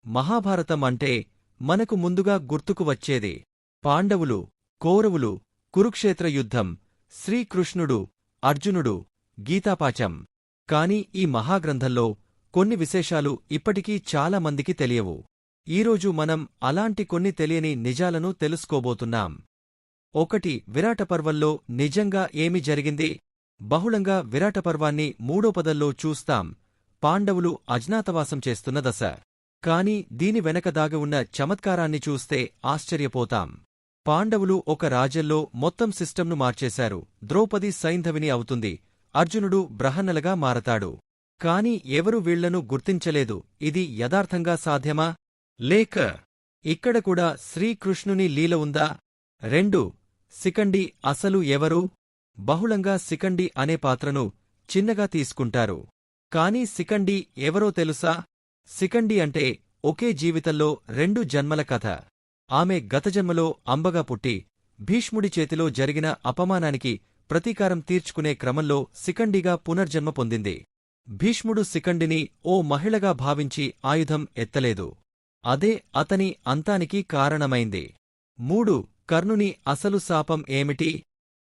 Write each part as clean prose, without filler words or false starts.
మహాభారతం అంటే మనకు ముందుగా గుర్తుకు వచ్చేది పాండవులు, కౌరవులు, కురుక్షేత్ర యుద్ధం, శ్రీకృష్ణుడు, అర్జునుడు, గీతాపాచం. కాని ఈ మహాగ్రంథంలో కొన్ని విశేషాలు ఇప్పటికీ చాలా మందికి తెలియవు. ఈరోజు మనం అలాంటి కొన్ని తెలియని నిజాలను తెలుసుకోబోతున్నాం. 1. విరాటపర్వంలో నిజంగా ఏమి జరిగింది? బహుళంగా విరాటపర్వాన్ని 3వ పదంలో చూస్తాం. పాండవులు అజ్ఞాతవాసం చేస్తున్న దశ. కాని దీని వెనక దాగి ఉన్న చమత్కారాన్ని చూస్తే ఆశ్చర్యపోతాం. పాండవులు ఒక రాజ్యంలో మొత్తం సిస్టంను మార్చేశారు. ద్రౌపది సైంధవిని అవుతుంది. అర్జునుడు బ్రహన్నలగా మారతాడు. కాని ఎవరు వీళ్లను గుర్తించలేదు. ఇది యథార్థంగా సాధ్యమా? లేక ఇక్కడ కూడా శ్రీకృష్ణుని లీల ఉందా? 2. శిఖండి అసలు ఎవరు? బహుళంగా శిఖండి అనే పాత్రను చిన్నగా తీసుకుంటారు. కాని శిఖండి ఎవరో తెలుసా? శిఖండి అంటే ఒకే జీవితంలో 2 జన్మల కథ. ఆమె గతజన్మలో అంబగా పుట్టి భీష్ముడి చేతిలో జరిగిన అపమానానికి ప్రతీకారం తీర్చుకునే క్రమంలో శిఖండిగా పునర్జన్మ పొందింది. భీష్ముడు శిఖండిని ఓ మహిళగా భావించి ఆయుధం ఎత్తలేదు. అదే అతని అంతానికి కారణమైంది. 3. కర్ణుని అసలు శాపం ఏమిటి?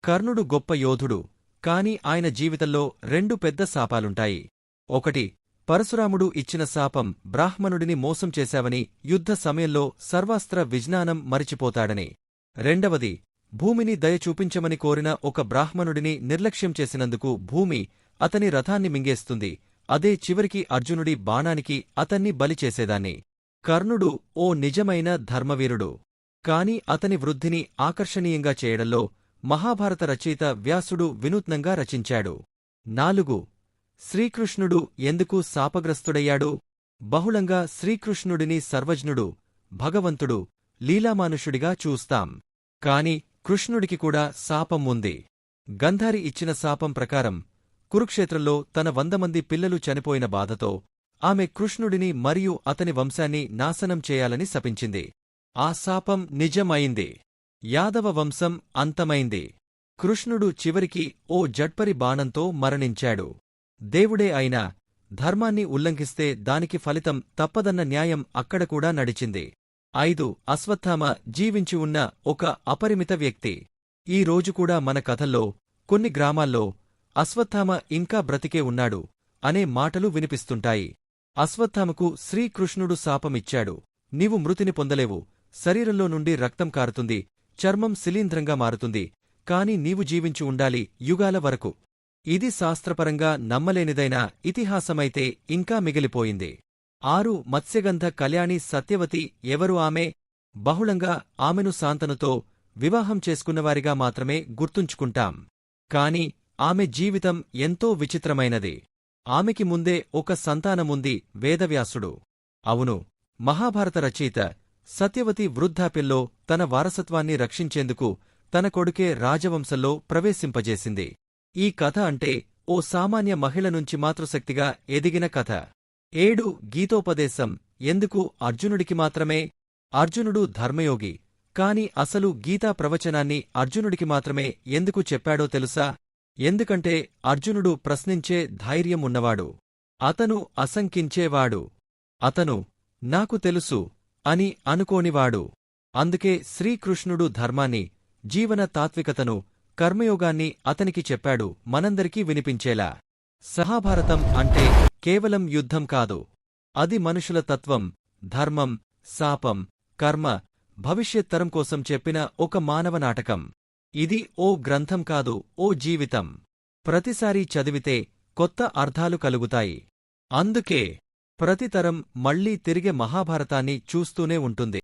కర్ణుడు గొప్ప యోధుడు. కాని ఆయన జీవితంలో 2 పెద్ద శాపాలుంటాయి. 1. పరశురాముడు ఇచ్చిన శాపం బ్రాహ్మణుడిని మోసం చేశావని, యుద్ధ సమయంలో సర్వాస్త్ర విజ్ఞానం మరిచిపోతాడని. 2. భూమిని దయ చూపించమని కోరిన ఒక బ్రాహ్మణుడిని నిర్లక్ష్యం చేసినందుకు భూమి అతని రథాన్ని మింగేస్తుంది. అదే చివరికి అర్జునుడి బాణానికి అతన్ని బలి చేసేదాన్ని. కర్ణుడు ఓ నిజమైన ధర్మవీరుడు. కాని అతని వృద్ధిని ఆకర్షణీయంగా చేయడంలో మహాభారత రచయిత వ్యాసుడు వినూత్నంగా రచించాడు. 4. శ్రీకృష్ణుడు ఎందుకు శాపగ్రస్తుడయ్యాడు? బహుళంగా శ్రీకృష్ణుడిని సర్వజ్ఞుడు, భగవంతుడు, లీలామానుషుడిగా చూస్తాం. కాని కృష్ణుడికి కూడా శాపం ఉంది. గంధారి ఇచ్చిన శాపం ప్రకారం కురుక్షేత్రంలో తన 100 మంది పిల్లలు చనిపోయిన బాధతో ఆమె కృష్ణుడిని మరియు అతని వంశాన్ని నాశనం చేయాలని శపించింది. ఆ శాపం నిజం అయింది. యాదవ వంశం అంతమైంది. కృష్ణుడు చివరికి ఓ జడ్పరి బాణంతో మరణించాడు. దేవుడే అయినా ధర్మాన్ని ఉల్లంఘిస్తే దానికి ఫలితం తప్పదన్న న్యాయం అక్కడ కూడా నడిచింది. 5. అశ్వత్థామ జీవించి ఉన్న ఒక అపరిమిత వ్యక్తి. ఈ రోజు కూడా మన కథల్లో కొన్ని గ్రామాల్లో అశ్వత్థామ ఇంకా బ్రతికే ఉన్నాడు అనే మాటలు వినిపిస్తుంటాయి. అశ్వత్థామకు శ్రీకృష్ణుడు శాపమిచ్చాడు. నీవు మృతిని పొందలేవు. శరీరంలో నుండి రక్తం కారుతుంది. చర్మం శిలీంధ్రంగా మారుతుంది. కాని నీవు జీవించి ఉండాలి యుగాల వరకు. ఇది శాస్త్రపరంగా నమ్మలేనిదైన ఇతిహాసమైతే ఇంకా మిగిలిపోయింది. 6. మత్స్యగంధ కళ్యాణి సత్యవతి ఎవరు ఆమె? బహుళంగా ఆమెను శాంతనుతో వివాహం చేసుకున్నవారిగా మాత్రమే గుర్తుంచుకుంటాం. కాని ఆమె జీవితం ఎంతో విచిత్రమైనది. ఆమెకి ముందే ఒక సంతానముంది, వేదవ్యాసుడు. అవును, మహాభారత రచయిత సత్యవతి వృద్ధాప్యంలో తన వారసత్వాన్ని రక్షించేందుకు తన కొడుకే రాజవంశంలో ప్రవేశింపజేసింది. ఈ కథ అంటే ఓ సామాన్య మహిళ నుంచి మాతృశక్తిగా ఎదిగిన కథ. 7. గీతోపదేశం ఎందుకు అర్జునుడికి మాత్రమే? అర్జునుడు ధర్మయోగి. కాని అసలు గీతా ప్రవచనాన్ని అర్జునుడికి మాత్రమే ఎందుకు చెప్పాడో తెలుసా? ఎందుకంటే అర్జునుడు ప్రశ్నించే ధైర్యం ఉన్నవాడు. అతను అశంకించేవాడు. అతను నాకు తెలుసు అని అనుకోనివాడు. అందుకే శ్రీకృష్ణుడు ధర్మాన్ని, జీవన తాత్వికతను, కర్మయోగాన్ని అతనికి చెప్పాడు, మనందరికీ వినిపించేలా. మహాభారతం అంటే కేవలం యుద్ధం కాదు. అది మనుషుల తత్వం, ధర్మం, శాపం, కర్మ, భవిష్యత్తరం కోసం చెప్పిన ఒక మానవ నాటకం. ఇది ఓ గ్రంథం కాదు, ఓ జీవితం. ప్రతిసారీ చదివితే కొత్త అర్థాలు కలుగుతాయి. అందుకే ప్రతి తరం మళ్లీ తిరిగే మహాభారతాన్ని చూస్తూనే ఉంటుంది.